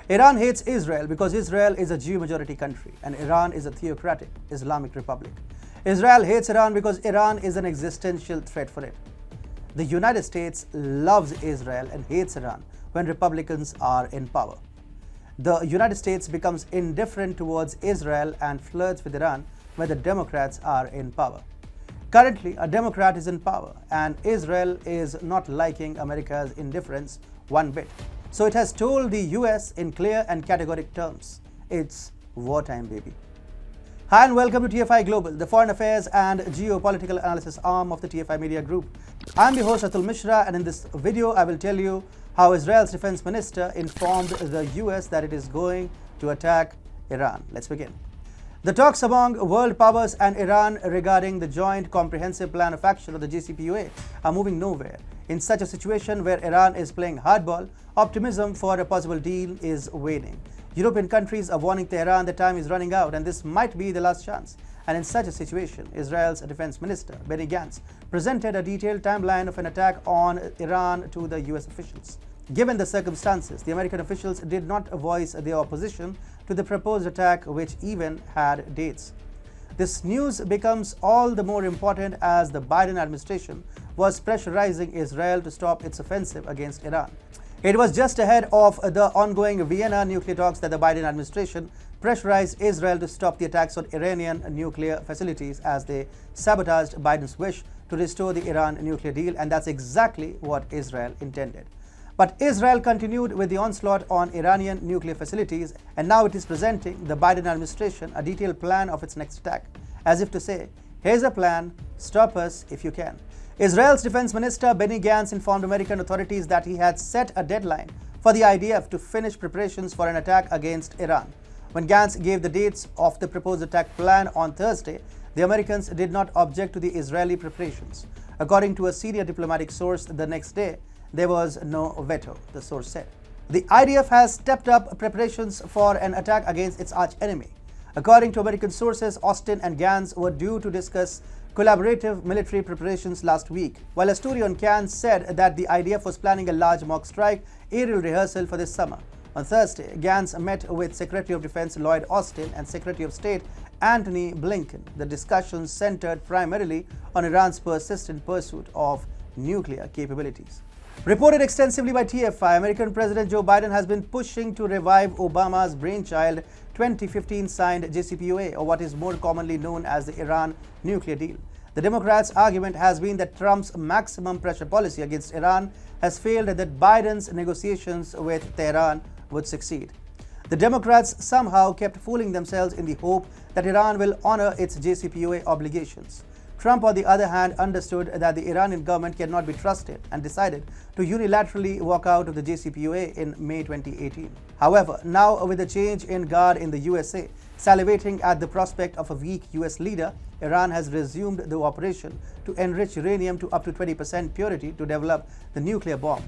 Iran hates Israel because Israel is a Jew majority country and Iran is a theocratic Islamic republic. Israel hates Iran because Iran is an existential threat for it. The United States loves Israel and hates Iran when Republicans are in power. The United States becomes indifferent towards Israel and flirts with Iran when the Democrats are in power. Currently, a Democrat is in power and Israel is not liking America's indifference one bit. So it has told the US in clear and categoric terms, it's wartime, baby. Hi and welcome to TFI Global, the foreign affairs and geopolitical analysis arm of the TFI Media Group. I'm the host Atul Mishra, and in this video I will tell you how Israel's defense minister informed the US that it is going to attack Iran. Let's begin. The talks among world powers and Iran regarding the Joint Comprehensive Plan of Action, or the JCPOA, are moving nowhere. In such a situation where Iran is playing hardball, optimism for a possible deal is waning. European countries are warning Tehran that time is running out and this might be the last chance. And in such a situation, Israel's defense minister, Benny Gantz, presented a detailed timeline of an attack on Iran to the US officials. Given the circumstances, the American officials did not voice their opposition to the proposed attack, which even had dates. This news becomes all the more important as the Biden administration was pressurizing Israel to stop its offensive against Iran. It was just ahead of the ongoing Vienna nuclear talks that the Biden administration pressurized Israel to stop the attacks on Iranian nuclear facilities as they sabotaged Biden's wish to restore the Iran nuclear deal, and that's exactly what Israel intended. But Israel continued with the onslaught on Iranian nuclear facilities, and now it is presenting the Biden administration a detailed plan of its next attack, as if to say, here's a plan, stop us if you can. Israel's defense minister Benny Gantz informed American authorities that he had set a deadline for the IDF to finish preparations for an attack against Iran. When Gantz gave the dates of the proposed attack plan on Thursday, the Americans did not object to the Israeli preparations. According to a senior diplomatic source, the next day, there was no veto, the source said. The IDF has stepped up preparations for an attack against its arch-enemy. According to American sources, Austin and Gantz were due to discuss collaborative military preparations last week, while a story on Cannes said that the IDF was planning a large mock strike aerial rehearsal for this summer. On Thursday, Gantz met with Secretary of Defense Lloyd Austin and Secretary of State Antony Blinken. The discussions centered primarily on Iran's persistent pursuit of nuclear capabilities. Reported extensively by TFI, American President Joe Biden has been pushing to revive Obama's brainchild 2015 signed JCPOA, or what is more commonly known as the Iran nuclear deal. The Democrats' argument has been that Trump's maximum pressure policy against Iran has failed and that Biden's negotiations with Tehran would succeed. The Democrats somehow kept fooling themselves in the hope that Iran will honor its JCPOA obligations. Trump, on the other hand, understood that the Iranian government cannot be trusted and decided to unilaterally walk out of the JCPOA in May 2018. However, now with the change in guard in the USA, salivating at the prospect of a weak US leader, Iran has resumed the operation to enrich uranium to up to 20% purity to develop the nuclear bomb.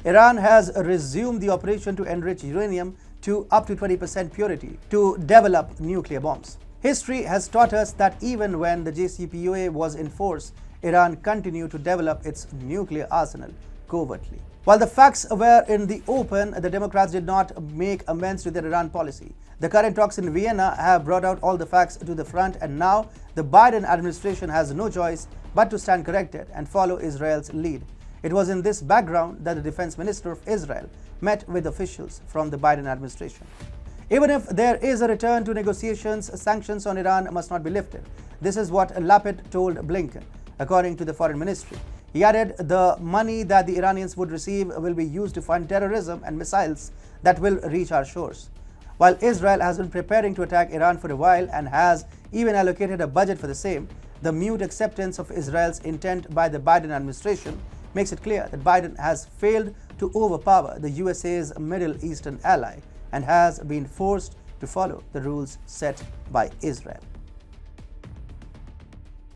Iran has resumed the operation to enrich uranium to up to 20% purity to develop nuclear bombs. History has taught us that even when the JCPOA was in force, Iran continued to develop its nuclear arsenal covertly. While the facts were in the open, the Democrats did not make amends to their Iran policy. The current talks in Vienna have brought out all the facts to the front, and now the Biden administration has no choice but to stand corrected and follow Israel's lead. It was in this background that the defense minister of Israel met with officials from the Biden administration. Even if there is a return to negotiations, sanctions on Iran must not be lifted. This is what Lapid told Blinken, according to the foreign ministry. He added the money that the Iranians would receive will be used to fund terrorism and missiles that will reach our shores. While Israel has been preparing to attack Iran for a while and has even allocated a budget for the same, the mute acceptance of Israel's intent by the Biden administration makes it clear that Biden has failed to overpower the USA's Middle Eastern ally and has been forced to follow the rules set by Israel.